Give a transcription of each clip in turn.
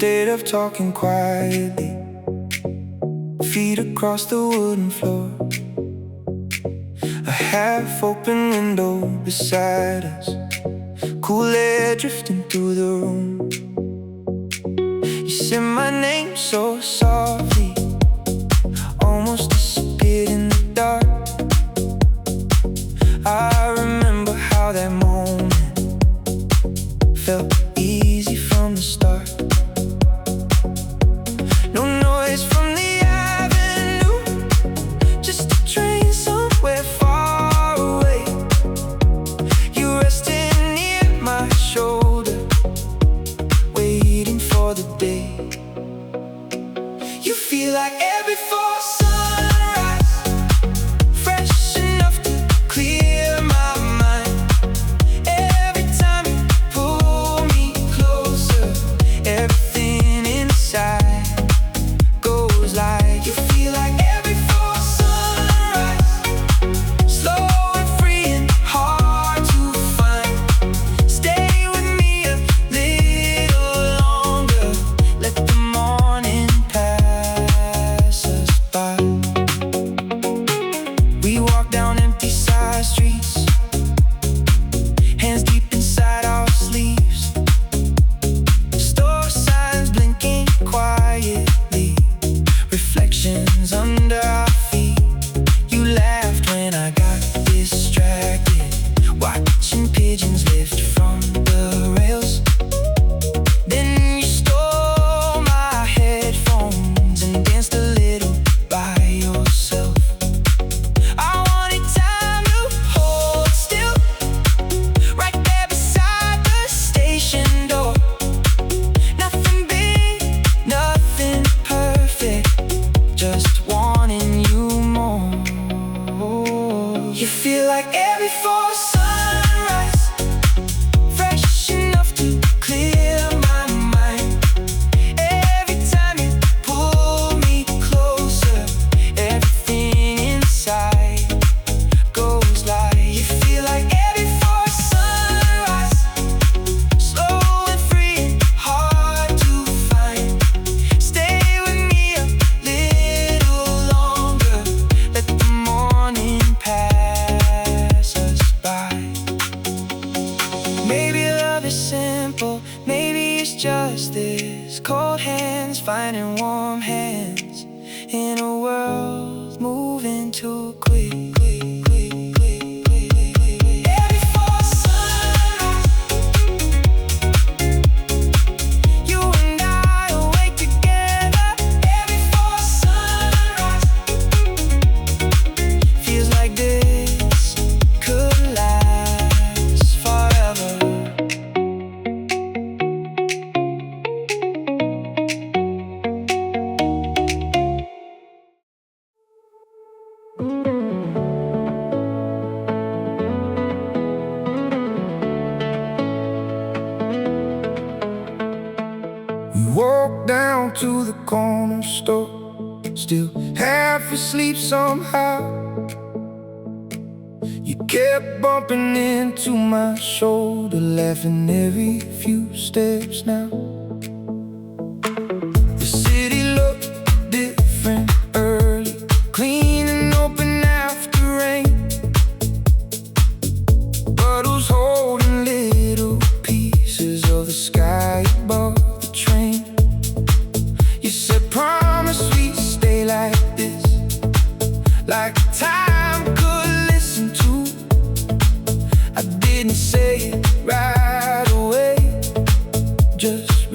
Instead of talking quietly, feet across the wooden floor, a half-open window beside us, cool air drifting through the room. You said my name so softly, almost disappeared in the dark. I remember how that moment felt easy from the start. No noise from the avenue, just a train somewhere far away. You rested near my shoulder, waiting for the day. You feel like air before sunrise, fresh enough to clear my mind. Every time you pull me closer, everything inside goes like. You feel like air before sunrise, slow and free and hard to find. Stay with me a little longer, let the morning pass us by. We walk down empty side streets, hands deep inside our sleeves. Store signs blinking quietly, reflections under our feet. You laughed when I got distracted, watching pigeons lift from the rails. Then you stole my headphones and danced a little by yourself. I wanted time to hold still, right there beside the station door. Nothing big, nothing perfect, just wanting you more. You feel like air before sunrise, fresh enough to clear my mind. Every time you pull me closer, everything inside goes like. You feel like air before sunrise, slow and free and hard to find. Stay with me a little longer, let the morning pass us by. Maybe love is simple, maybe it's just this. Cold hands finding warm hands in a world moving too quick. Air before sunrise, you and I awake together. Air before sunrise, feels like this could last forever. We walked down to the corner store, still half asleep somehow. You kept bumping into my shoulder, laughing every few steps now. The city looked different early, clean and open after rain, bottles holding little pieces of the sky above the train. You said promise we'd stay like this, like time could listen to. I didn't say it right away, just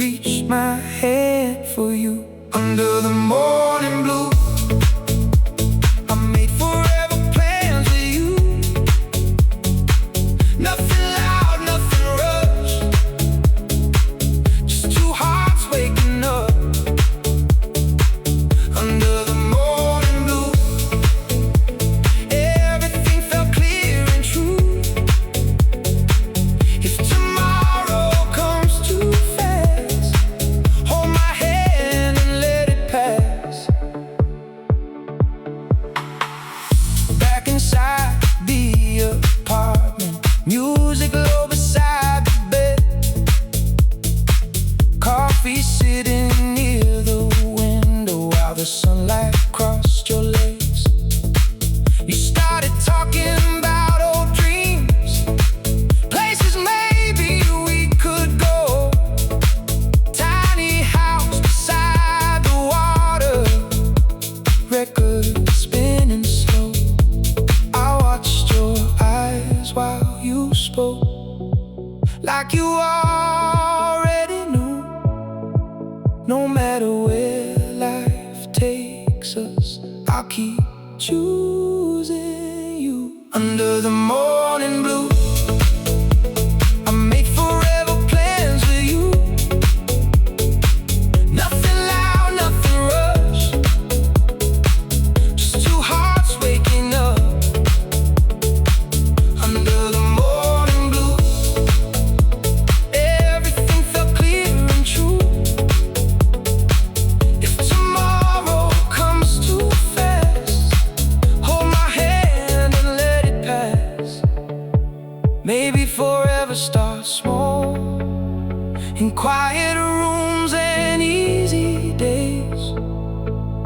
in quieter rooms and easy days,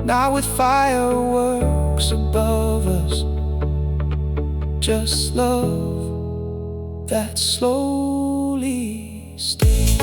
not with fireworks above us, just love that slowly stays.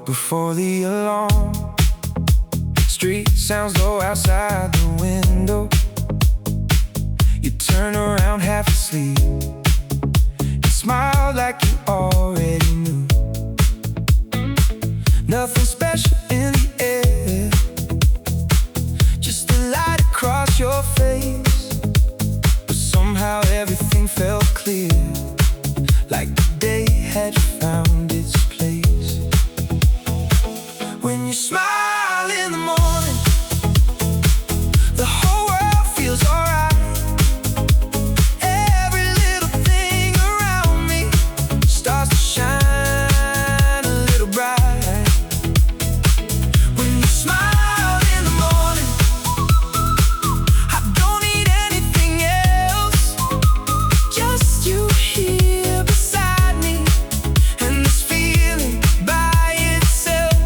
Before the alarm, street sounds low outside the window. You turn around half asleep and smile like you already knew. Nothing special in the air, just the light across your face. But somehow everything felt clear, like the day had found its place. When you smile in the morning, the whole world feels alright. Every little thing around me starts to shine a little bright. When you smile in the morning, I don't need anything else, just you here beside me, and this feeling by itself.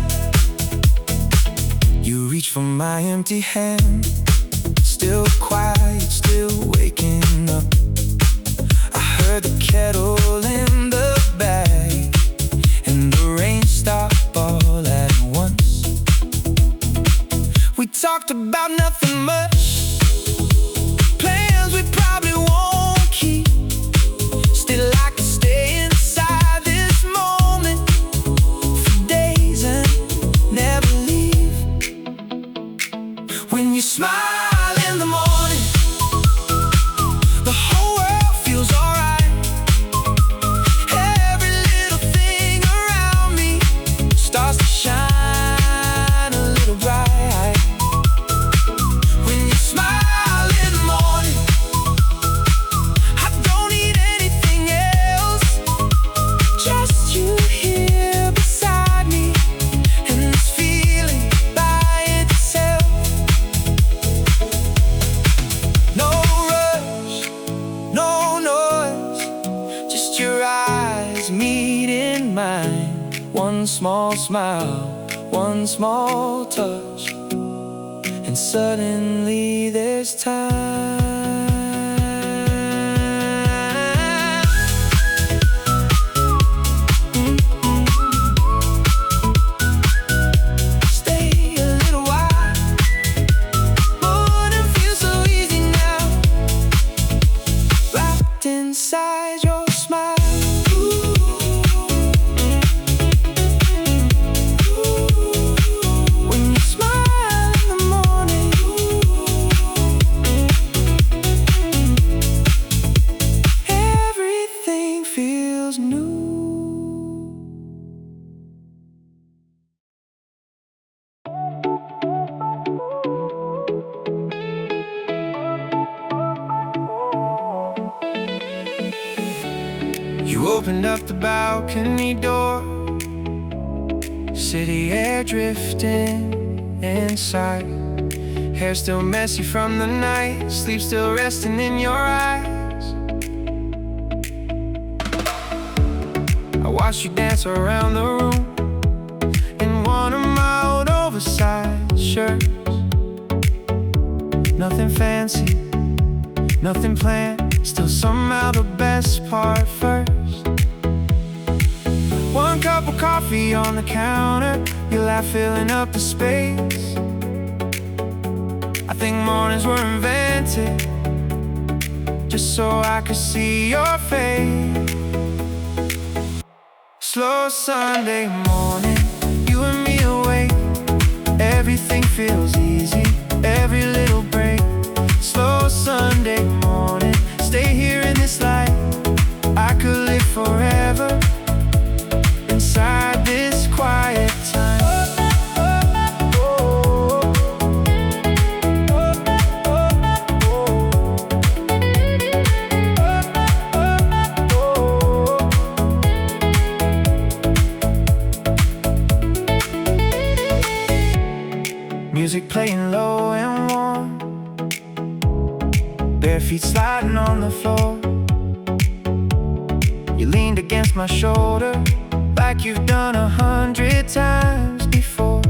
You reach for my empty hand, still quiet, still waking up. I heard the kettle in the bag, and the rain stopped all at once. We talked about nothing much, plans we probably won't keep. Still I can stay inside this moment for days and never leave. When you smile in the morning, the whole world feels alright. Every little thing around me starts to shine a little bright. When you smile in the morning, I don't need anything else, just you here beside me, and this feeling by itself. No rush, no noise, just your eyes meeting mine. One small smile, one small touch, and suddenly there's time. Stay a little while, wouldn't feel so easy now, wrapped inside your smile. When you smile in the morning, everything feels new. You opened up the balcony door, city air drifting inside. Hair still messy from the night, sleep still resting in your eyes. I watched you dance around the room in one of my old oversized shirts. Nothing fancy, nothing planned, still somehow the best part first. One cup of coffee on the counter, your laugh filling up the space. I think mornings were invented just so I could see your face. Slow Sunday morning, you and me awake. Everything feels easy, every little break. Slow Sunday morning, stay here in this light. I could live forever inside this quiet time. Music playing low and warm, bare feet sliding on the floor. You leaned against my shoulder like you've done 100 times before.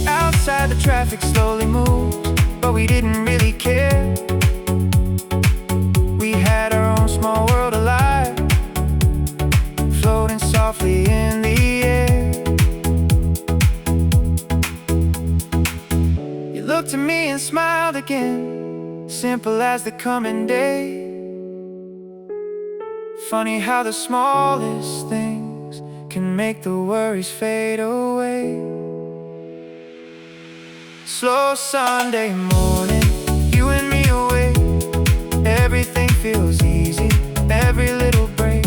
Outside the traffic slowly moves, but we didn't really care. We had our own small world alive, floating softly in the air. You looked at me and smiled again, simple as the coming day. Funny how the smallest things can make the worries fade away. Slow Sunday morning, you and me awake. Everything feels easy, every little break.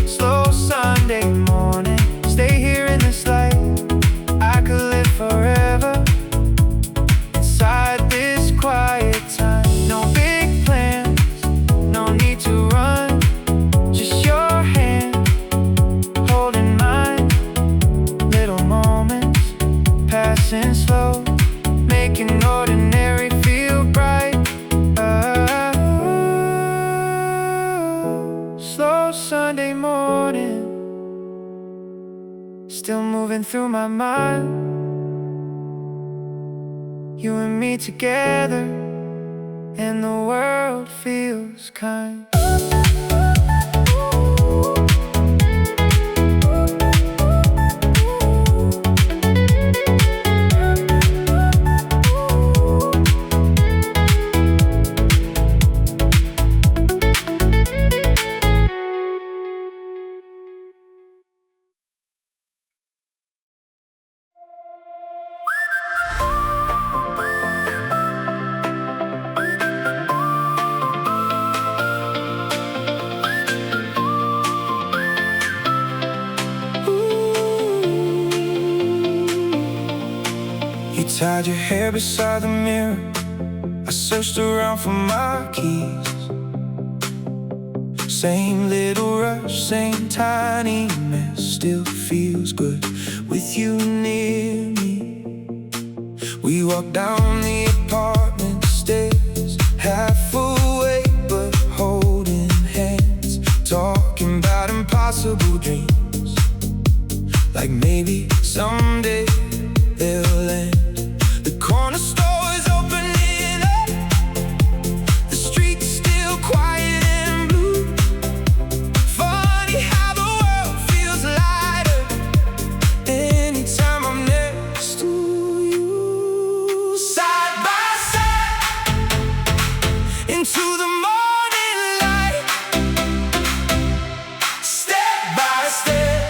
Slow Sunday morning, stay here in this light. I could live forever inside this quiet time. No big plans, no need to run. Just your hand holding mine. Little moments passing slow, making ordinary feel bright. Slow Sunday morning, still moving through my mind. You and me together, and the world feels kind. Tied your hair beside the mirror. I searched around for my keys. Same little rush, same tiny mess. Still feels good with you near me. We walked down the apartment stairs, half awake but holding hands, talking about impossible dreams, like maybe someday they'll end. The corner store is opening up, the street's still quiet and blue. Funny how the world feels lighter anytime I'm next to you. Side by side, into the morning light, step by step,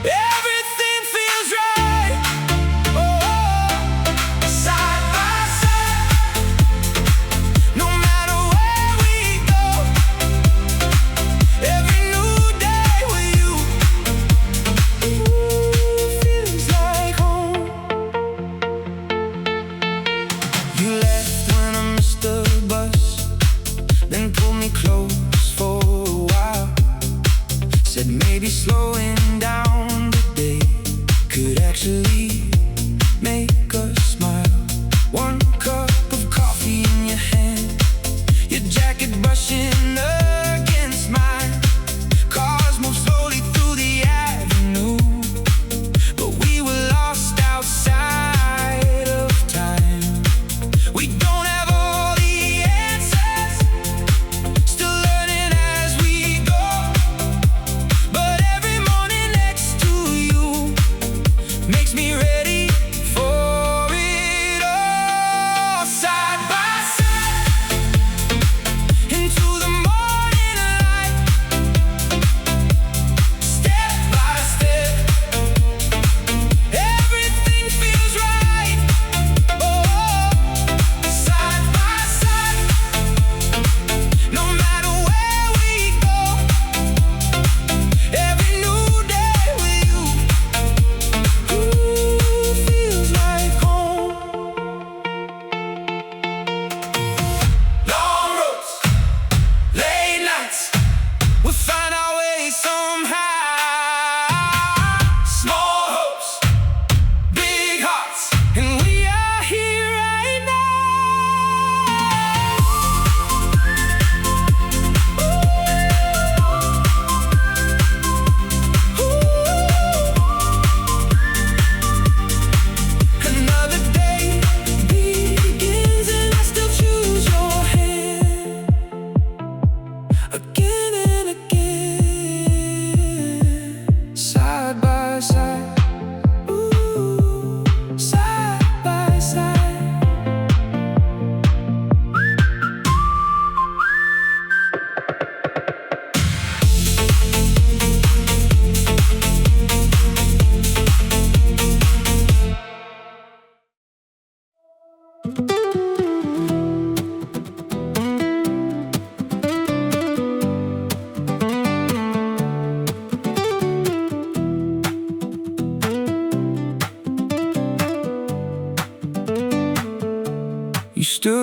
everything feels right.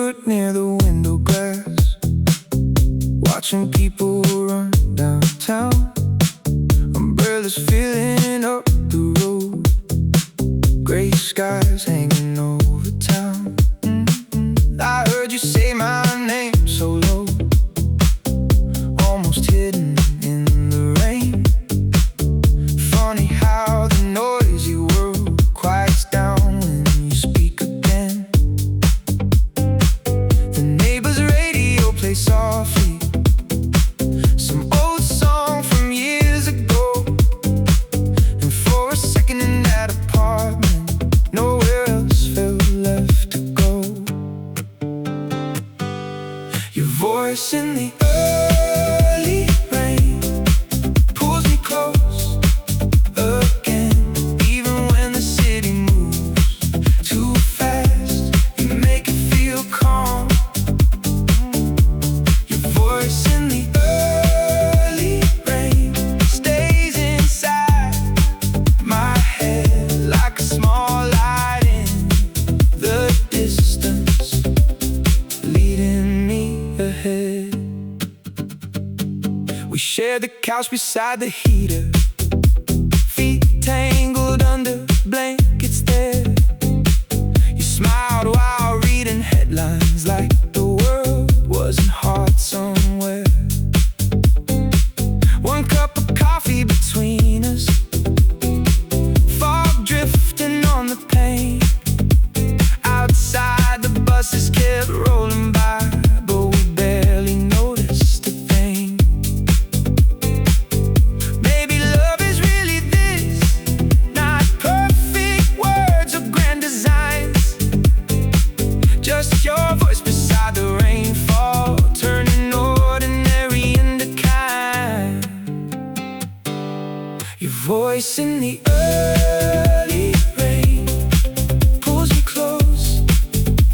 stood near the window glass, watching people run downtown. Umbrellas filling up the road, gray skies hanging over town. I heard you say my name so low, almost hidden in the rain. Funny how the noisy world quiets down when you speak again. The neighbor's radio plays softly, some old song from years ago. And for a second in that apartment, nowhere else felt left to go. Your voice in the early rain pulls me close again. Even when the city moves too fast, you make it feel calm. Your voice in the early rain stays inside my head like a small light in the distance, leading me ahead. We shared the couch beside the heater, feet tangled under blankets there. You smiled while reading headlines like the world wasn't hard somewhere. One cup of coffee between us, fog drifting on the pane. Outside the buses kept rolling by, but we barely noticed a thing. Maybe love is really this, not perfect words or grand designs, just your voice beside the rainfall, turning ordinary into kind. Your voice in the early rain pulls me close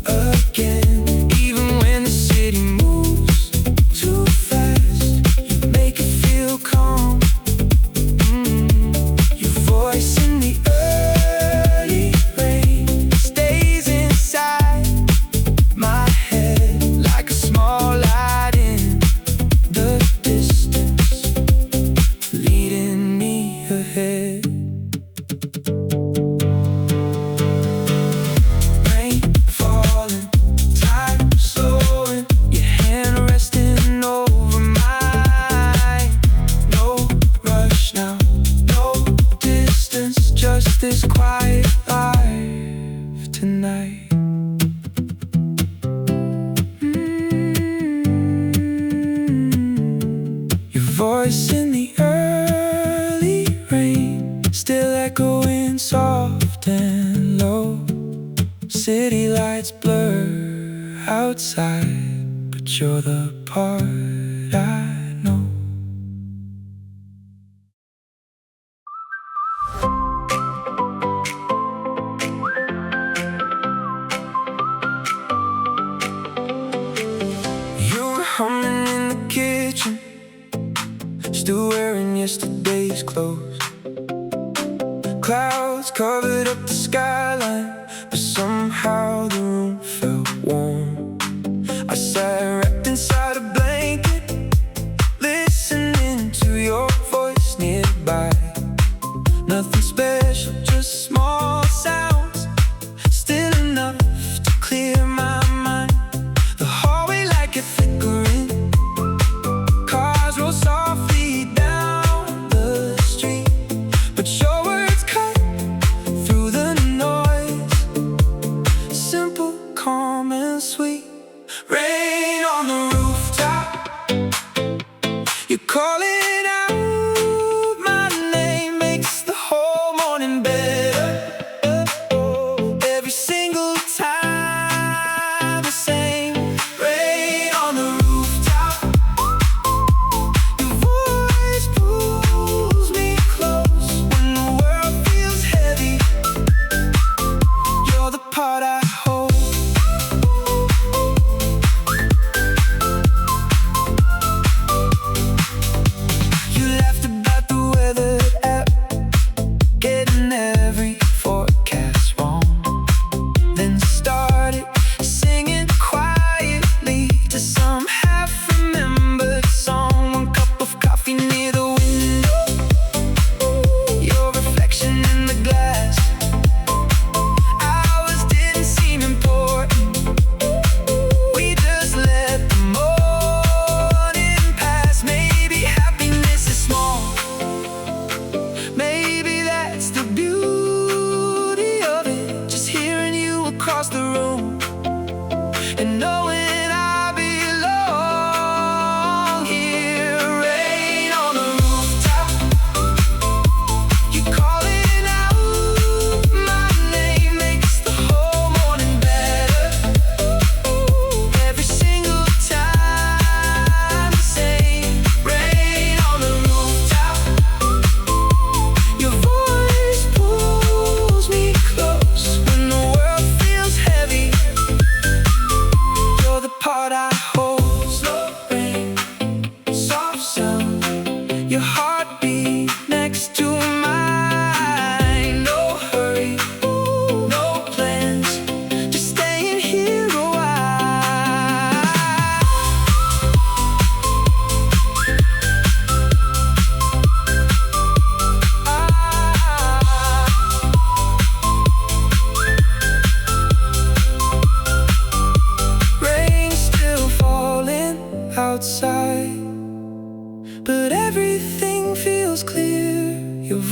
again. Even when the city moves too fast, you make it feel calm. Your voice in the early rain stays inside my head like a small light in the distance, leading me ahead. Rain falling, time slowing, your hand resting over mine. No rush now, no distance, just this quiet life tonight. Your voice in the early rain, still echoing soft and low. City lights blur outside, but you're the part I know. You were humming in the kitchen, still wearing yesterday's clothes. Clouds covered up the skyline, but somehow the room felt warm. I sat wrapped inside a blanket, listening to your voice nearby. Nothing special, just small sounds, still enough to clear my mind. The hallway like a flickering, cars roll softly down the street, but your words cut through the noise, simple, calm and sweet. Rain on the rooftop, you're calling out my name, makes the whole morning better. Every single time the same. Rain on the rooftop, your voice pulls me close when the world feels heavy. You're the part I hold.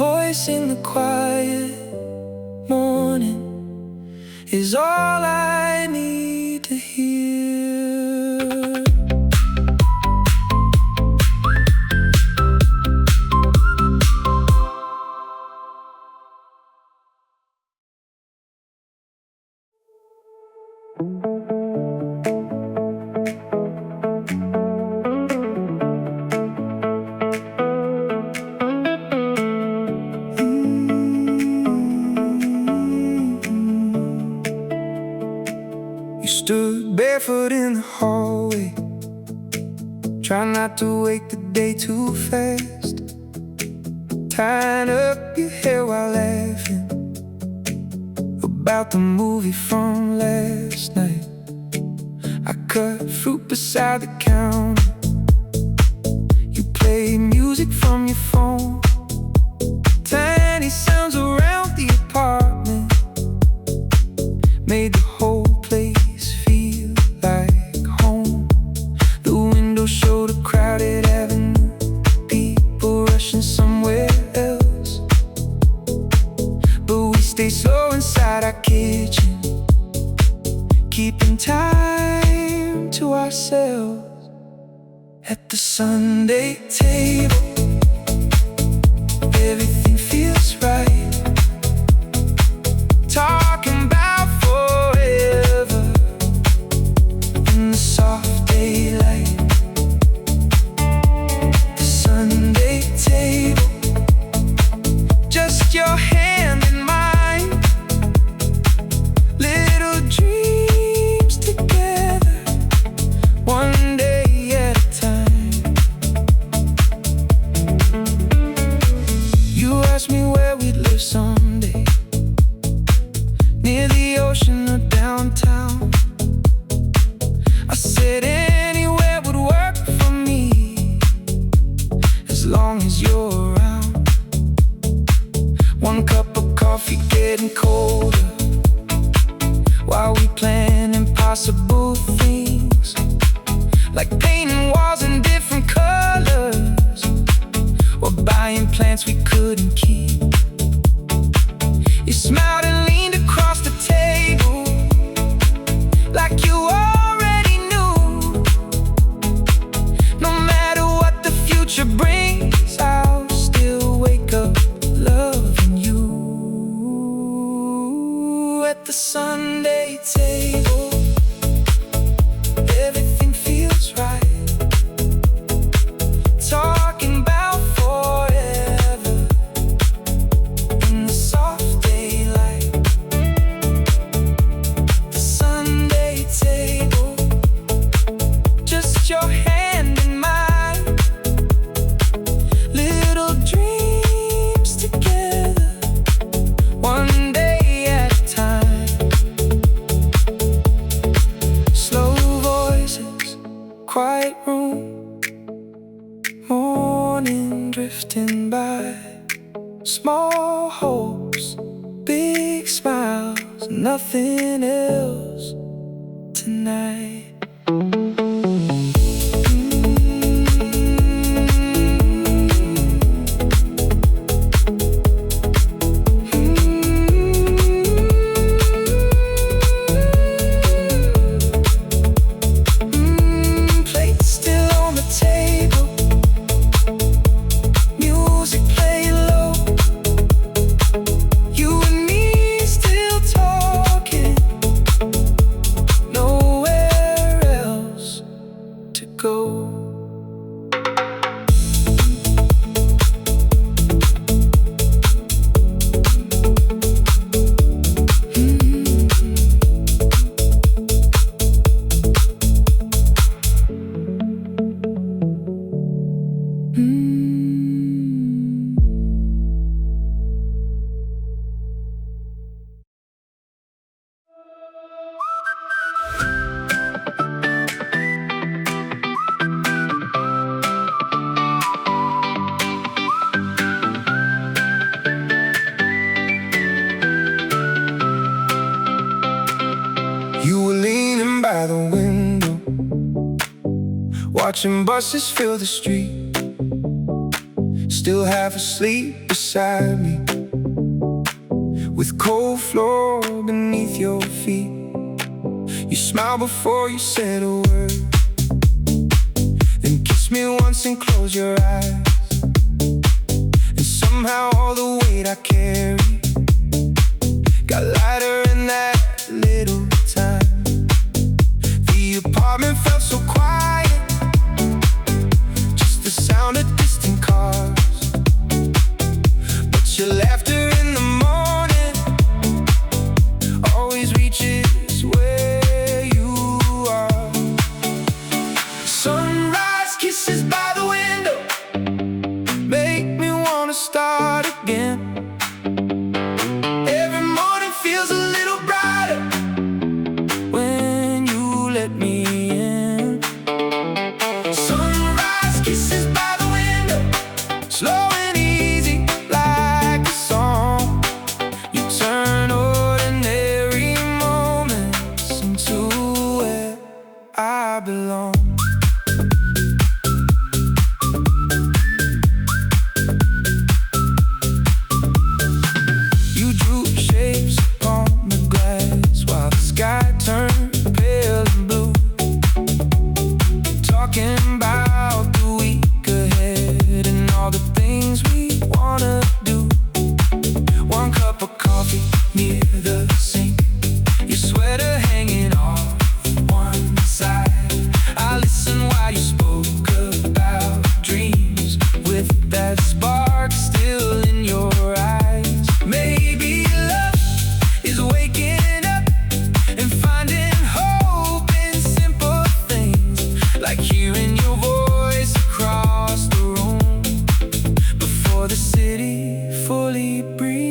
voice in the quiet morning is all I need to hear. You stood barefoot in the hallway, try not to wake the day too fast, tying up your hair while laughing about the movie from last night. I cut fruit beside the counter, you play music from your phone, tiny sounds around the apartment made the whole place feel like home. The window showed a crowded avenue, people rushing somewhere else, but we stay slow inside our kitchen, keeping time to ourselves. At the Sunday table, everything feels right, talking about forever in the soft daylight. The Sunday table, just your hand in mine, little dreams together, one day at a time. You asked me where we'd live someday, near the ocean or downtown. I said anywhere would work for me, as long as you're around. One cup of coffee getting colder, while we plan impossible things, like painting walls in different colors, or buying plants we couldn't keep. You smiled and leaned across the table, like you already knew. No matter what the future brings, I'll still wake up loving you. At the Sunday table, everything feels right, talking about forever in the soft daylight. The Sunday table, just your hand in mine, little dreams together, one day at a time. Slow voices, quiet room, morning drifting by, small hopes, big smiles, nothing else tonight. Plates still on the table, music playing low, you and me still talking, nowhere else to go. You were leaning by the window, watching buses fill the street, still half asleep beside me, with cold floor beneath your feet. You smile before you said a word, then kiss me once and close your eyes. And somehow all the weight I carry got lighter in that little time. The apartment felt so quiet, just the sound of distant cars. But your laughter in the morning always reaches where you are. Sunrise kisses by the window make me wanna start again. Every morning feels a little brighter when you let me in. Sunrise kisses by the window, slow and easy like a song. You turn ordinary moments into where I belong. You drew shapes upon the glass while the sky turned pale and blue, talking about the week ahead and all the things we wanna do. One cup of coffee near the sink, your sweater hanging off one side. I listened while you spoke about dreams, with that spark still in your eyes. Maybe love is waking up and finding hope in simple things, like hearing your voice across the room before the city fully breathes.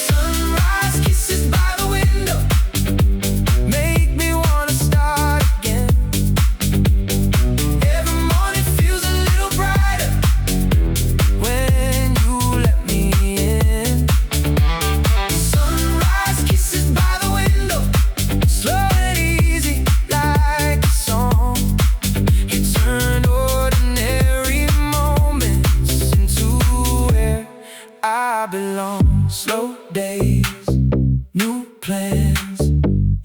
Sunrise kisses by the window make me wanna start again. Every morning feels a little brighter when you let me in. Sunrise kisses by the window, slow and easy like a song. You turn ordinary moments into where I belong. Slow days, new plans,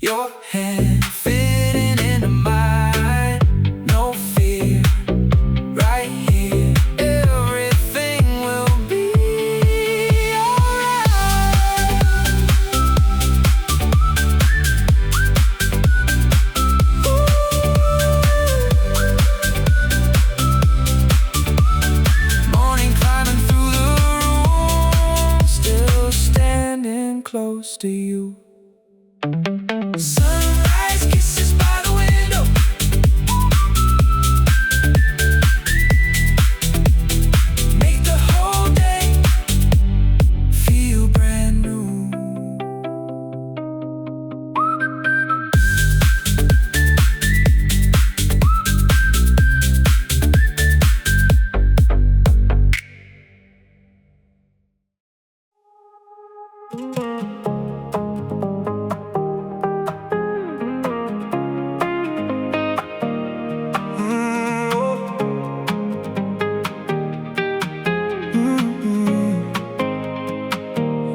your hand fitting into mine. No fear, right here, everything will be alright. Morning climbing through the room, still standing close to you. Sunrise kisses by the window, make the whole day feel brand new.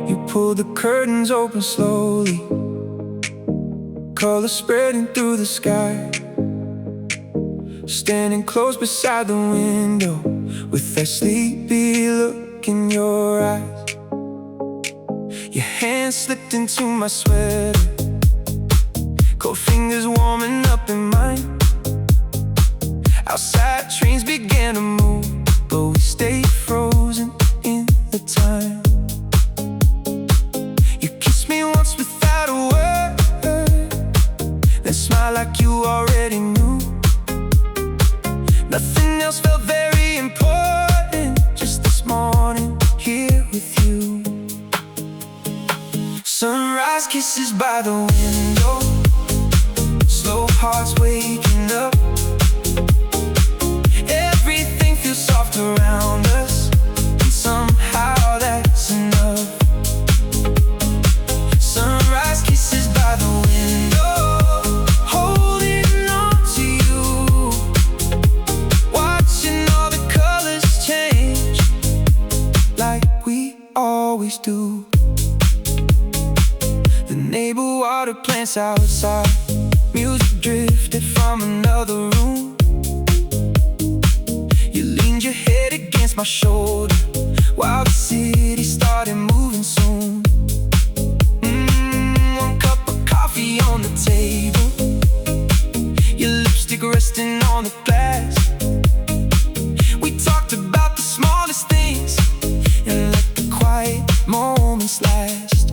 You pull the curtains open slowly, color spreading through the sky. Standing close beside the window, with that sleepy look in your eyes. Your hand slipped into my sweater, cold fingers warming up in mine. Outside trains began to move, but we stayed frozen in the time. You kissed me once without a word, then smiled like you already knew. Nothing else felt very important, just this morning here with you. Sunrise kisses by the window, slow hearts waking up. Everything feels soft around us, and somehow that's enough. Sunrise kisses by the window, holding on to you, watching all the colors change. plants outside. Music drifted from another room. You leaned your head against my shoulder while the city started moving soon. One cup of coffee on the table, your lipstick resting on the glass. We talked about the smallest things and let the quiet moments last.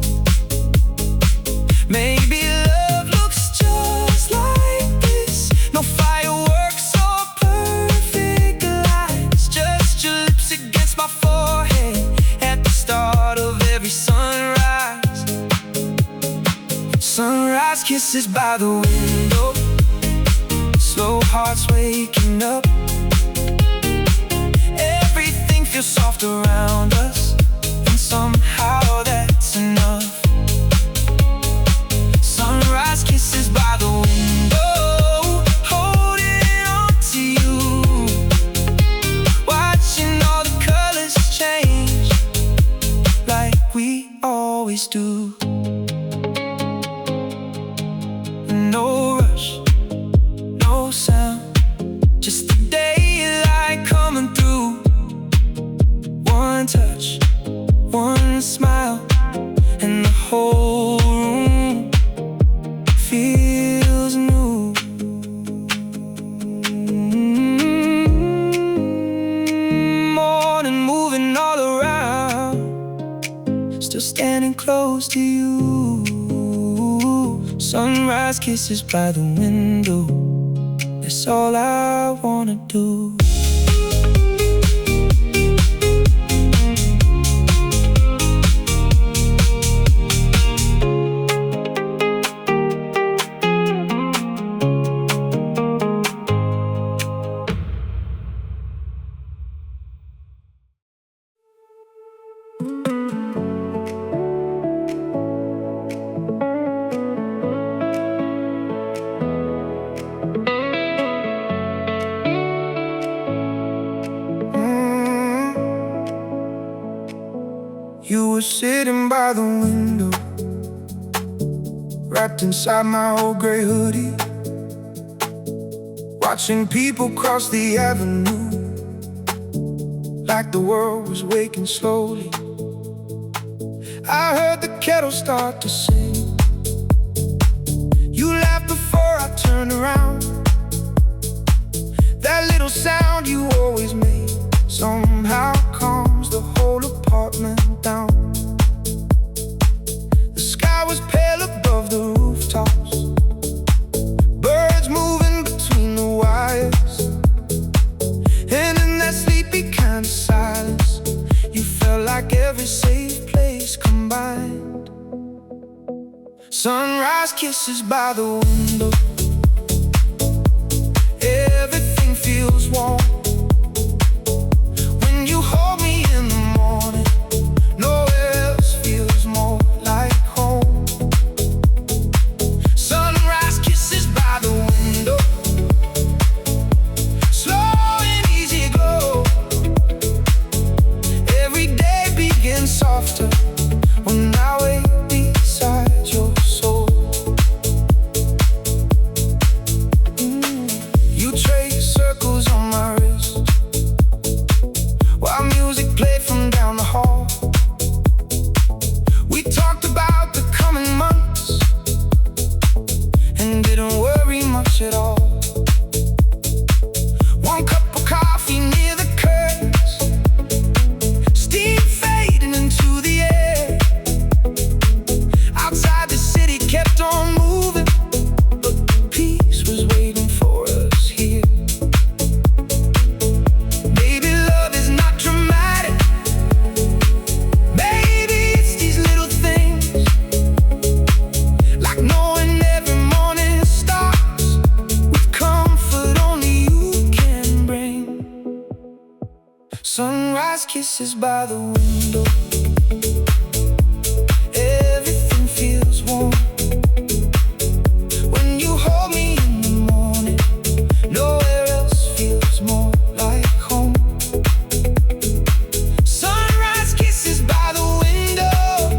Maybe love looks just like this. No fireworks or perfect lights, just your lips against my forehead at the start of every sunrise. Sunrise kisses by the window, slow hearts waking up. Everything feels soft around us, and somehow that's enough. Sunrise kisses by the window, holding on to you, watching all the colors change like we always do. No rush, no sound, just the daylight coming through. One touch, one smile, and the whole room feels new. Morning moving all around, still standing close to you. Sunrise kisses by the window, that's all I wanna do. You were sitting by the window, wrapped inside my old gray hoodie, watching people cross the avenue like the world was waking slowly. I heard the kettle start to sing. You laughed before I turned around. That little sound you always made somehow calms the whole apartment down. The sky was pale above the rooftops, birds moving between the wires, and in that sleepy kind of silence, you felt like every safe place combined. Sunrise kisses by the window, everything feels warm. When you hold me in the morning, nowhere else feels more like home. Sunrise kisses by the window, slow and easy glow. Every day begins softer when I wait beside your soul. You trace circles on my wrist while music played from down the hall. We talked about the coming months and didn't worry much at all. One cup of coffee near the curtains, steam fading into the air. Outside the city kept on moving, but peace was waiting for us here. Baby, love is not dramatic. Baby, it's these little things, like knowing every morning starts with comfort only you can bring. Sunrise kisses by the window, everything feels warm. When you hold me in the morning, nowhere else feels more like home. Sunrise kisses by the window,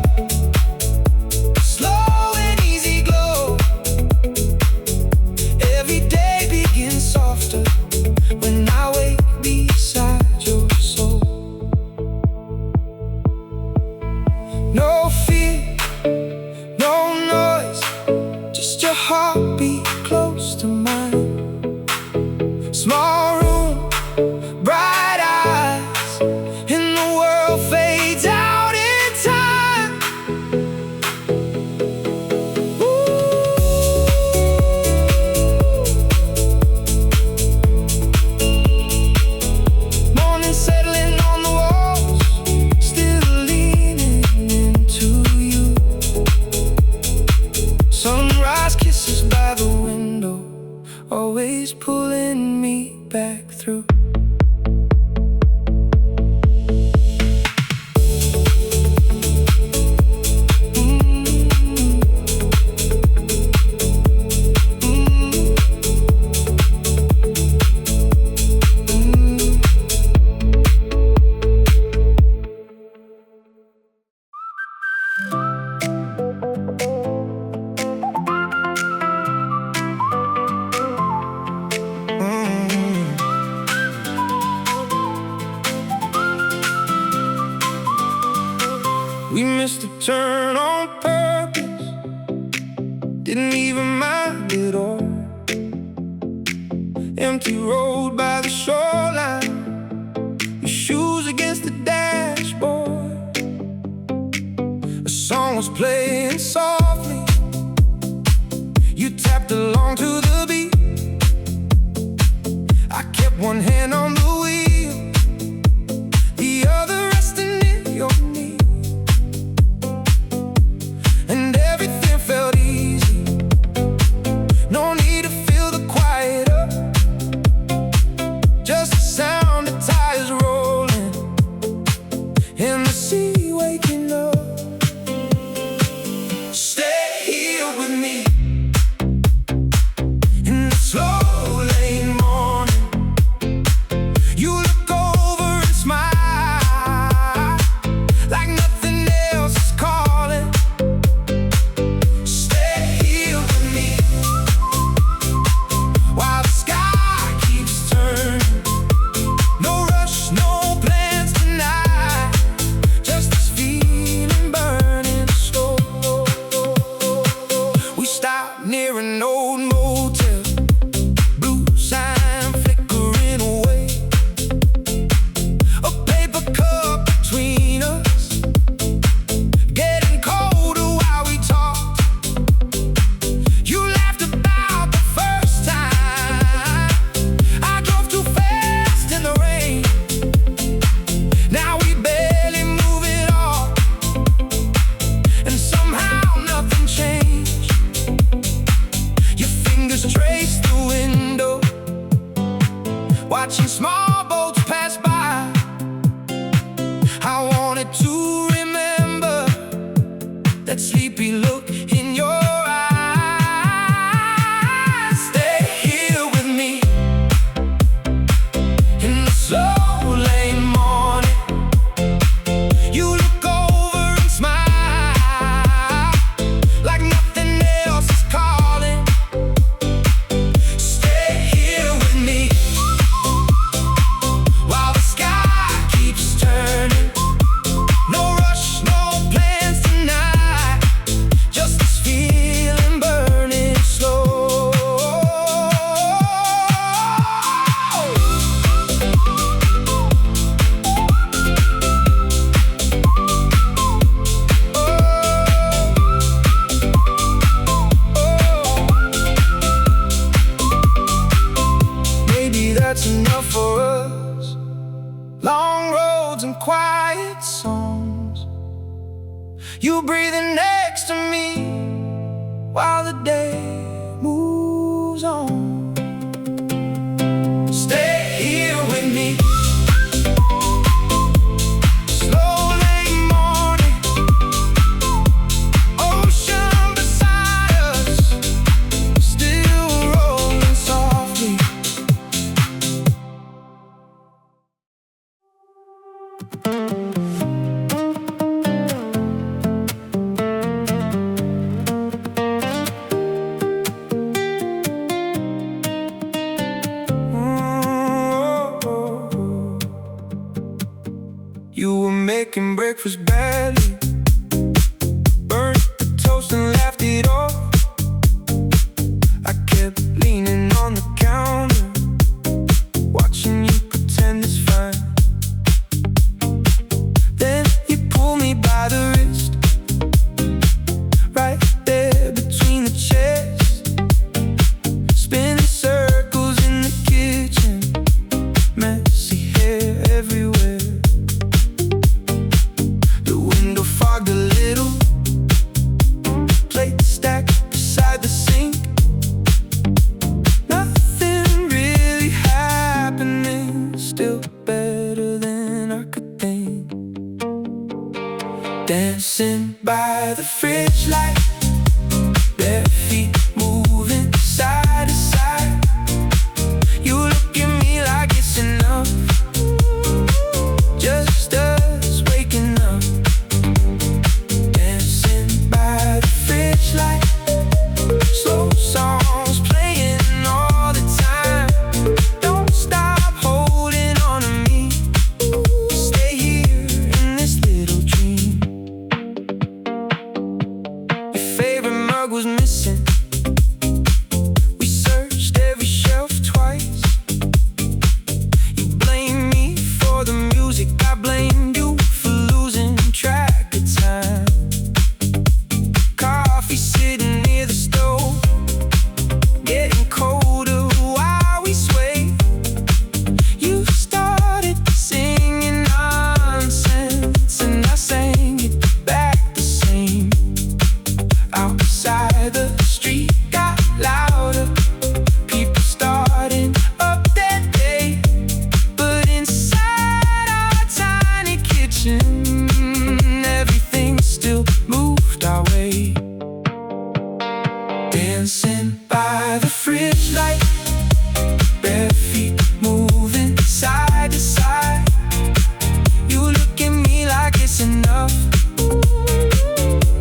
slow and easy glow. always pulling me back through. We missed a turn on purpose, didn't even mind at all. Empty road by the shoreline, your shoes against the dashboard. A song was playing softly, you tapped along to the beat. I kept one hand on the wheel, the other resting in your knee. And everything felt easy, no need to fill the quiet up, just the sound of tires rolling and the sea waking up. Stay here with me in the slow lane morning. You look over and smile like nothing else is calling. Near an old motel, blue sign flickering away, a paper cup between us, getting colder while we talked. You laughed about the first time I drove too fast in the rain. Now we barely move at all, and somehow nothing changed. Trace the window, watching small boats pass by. I wanted to remember that sleepy look in your eyes. Stay here with me in the slow lane morning. You look over and smile like nothing else is calling. That's enough for us. Long roads and quiet songs, you breathing next to me while the day moves on. Stay here with me. Slow lane morning, ocean beside us, still rolling softly. You were making breakfast badly, burnt the toast and laughed it off. I kept leaning on the counter, watching you pretend it's fine. Then you pull me by the wrist, right there between the chairs, spinning circles in the kitchen, messy hair everywhere. The window by the fridge light, bare feet moving side to side. You look at me like it's enough, just us waking up, dancing by the fridge light. Slow songs playing all the time. Don't stop holding on to me. Stay here in this little dream. Your favorite mug was missing. We searched every shelf twice. You blame me for the music, I blamed you for losing track of time. Coffee sitting near the stove, getting colder while we sway. You started singing nonsense, and I sang it back the same. Outside the street got louder, people starting up their day. But inside our tiny kitchen, everything still moved our way. Dancing by the fridge light, bare feet moving side to side. You look at me like it's enough,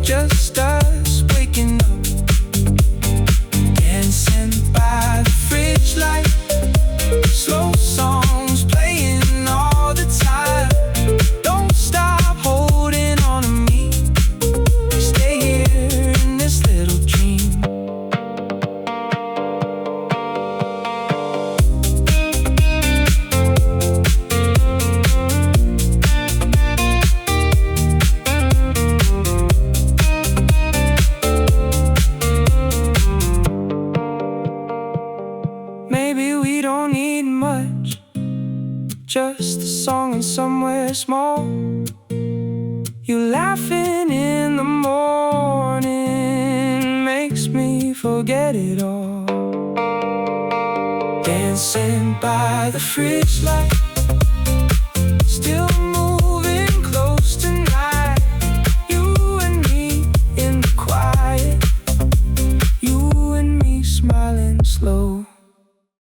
just us waking up, dancing by the fridge light. Slow songs playing all the time. Don't stop holding on to me. Stay here in this little dream. Maybe we don't need much, just a song and somewhere small. You laughing in the morning makes me forget it all. Dancing by the fridge light, still